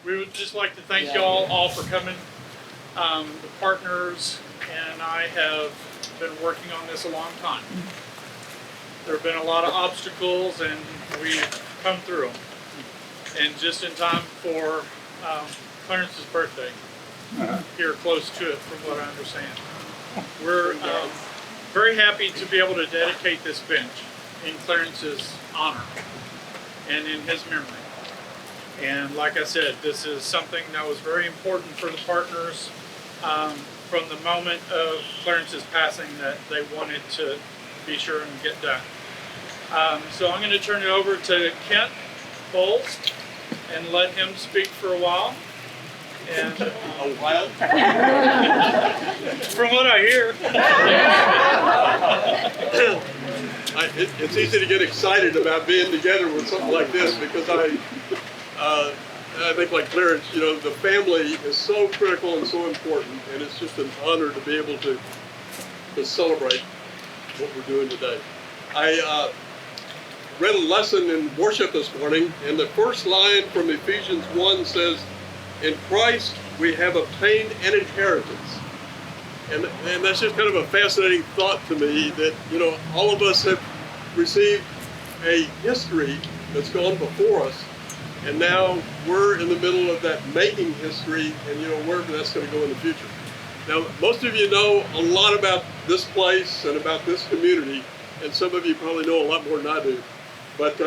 we would just like to thank y'all all for coming. The partners and I have been working on this a long time. There have been a lot of obstacles and we've come through them. And just in time for Clarence's birthday, here close to it from what I understand. We're very happy to be able to dedicate this bench in Clarence's honor and in his memory. And like I said, this is something that was very important for the partners from the moment of Clarence's passing that they wanted to be sure and get done. So I'm going to turn it over to Kent Bohls and let him speak for a while. And A while? from what I hear. It's easy to get excited about being together with something like this because I think like Clarence, you know, the family is so critical and so important, and it's just an honor to be able to celebrate what we're doing today. I read a lesson in worship this morning, and the first line from Ephesians 1 says, "In Christ we have obtained an inheritance." And that's just kind of a fascinating thought to me that, you know, all of us have received a history that's gone before us, and now we're in the middle of that making history, and, you know, wherever that's going to go in the future. Now, most of you know a lot about this place and about this community, and some of you probably know a lot more than I do. But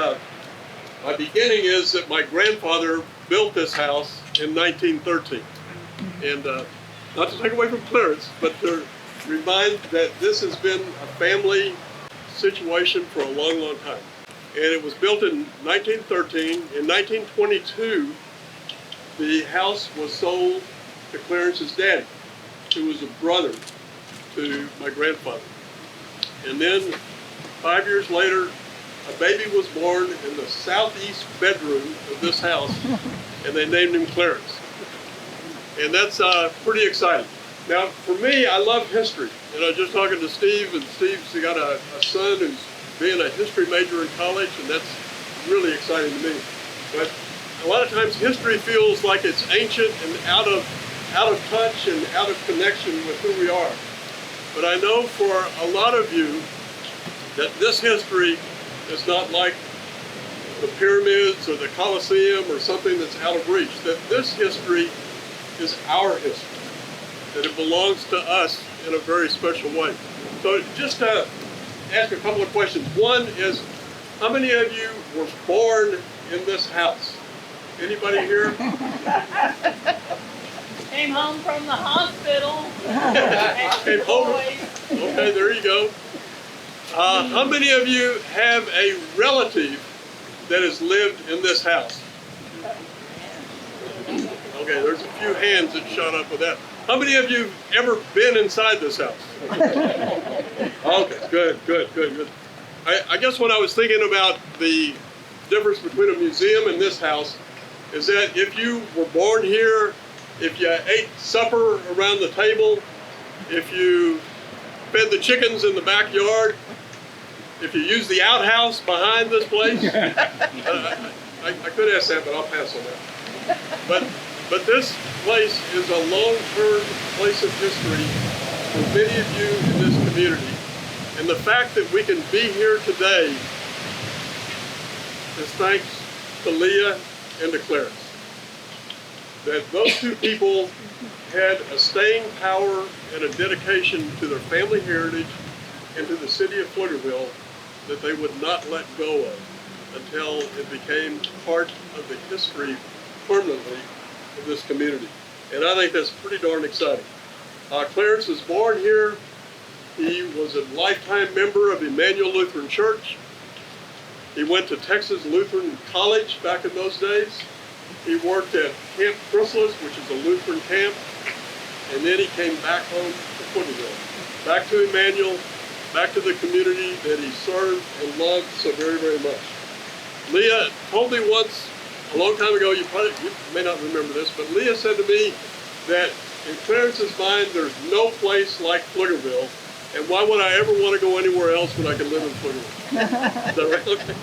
my beginning is that my grandfather built this house in 1913. And not to take away from Clarence, but to remind that this has been a family situation for a long, long time. And it was built in 1913. In 1922, the house was sold to Clarence's daddy, who was a brother to my grandfather. And then 5 years later, a baby was born in the southeast bedroom of this house, and they named him Clarence. And that's pretty exciting. Now, for me, I love history. And I was just talking to Steve, and Steve's got a son who's being a history major in college, and that's really exciting to me. But a lot of times history feels like it's ancient and out of touch and out of connection with who we are. But I know for a lot of you that this history is not like the pyramids or the Colosseum or something that's out of reach, that this history is our history, that it belongs to us in a very special way. So just to ask a couple of questions. One is, how many of you were born in this house? Anybody here? Came home from the hospital. Came home. Okay, there you go. How many of you have a relative that has lived in this house? Okay, there's a few hands that shot up with that. How many of you have ever been inside this house? Okay, good. I guess what I was thinking about the difference between a museum and this house is that if you were born here, if you ate supper around the table, if you fed the chickens in the backyard, if you used the outhouse behind this place, I could ask that, but I'll pass on that. But this place is a long-term place of history for many of you in this community. And the fact that we can be here today is thanks to Leah and to Clarence. That those two people had a staying power and a dedication to their family heritage and to the city of Pflugerville that they would not let go of until it became part of the history permanently of this community. And I think that's pretty darn exciting. Clarence was born here. He was a lifetime member of Emmanuel Lutheran Church. He went to Texas Lutheran College back in those days. He worked at Camp Chrysalis, which is a Lutheran camp. And then he came back home to Pflugerville, back to Emmanuel, back to the community that he served and loved so very, very much. Leah told me once, a long time ago, you may not remember this, but Leah said to me that in Clarence's mind, there's no place like Pflugerville, and why would I ever want to go anywhere else when I can live in Pflugerville? Is that right? Okay.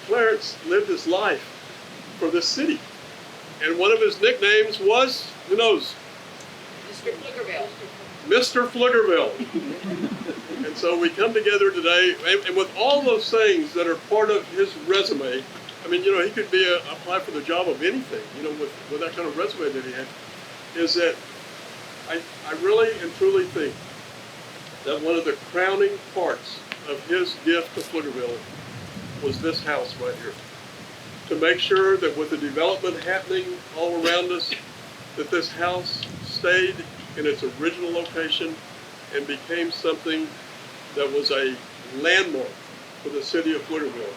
Clarence lived his life for this city. And one of his nicknames was, who knows? Mr. Pflugerville. Mr. Pflugerville. And so we come together today, and with all those things that are part of his resume, I mean, you know, he could be apply for the job of anything, you know, with that kind of resume that he had, is that I really and truly think that one of the crowning parts of his gift to Pflugerville was this house right here. To make sure that with the development happening all around us, that this house stayed in its original location and became something that was a landmark for the city of Pflugerville.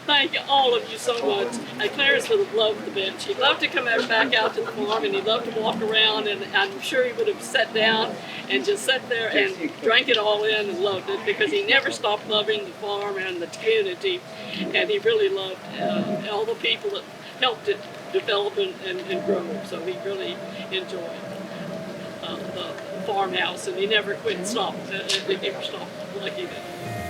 Thank all of you so much. Clarence would have loved the bench. He loved to come back out to the farm, and he loved to walk around, and I'm sure he would have sat down and just sat there and drank it all in and loved it, because he never stopped loving the farm and the community, and he really loved all the people that helped it develop and grow. So he really enjoyed the farmhouse, and he never quit and stopped. He never stopped like he did.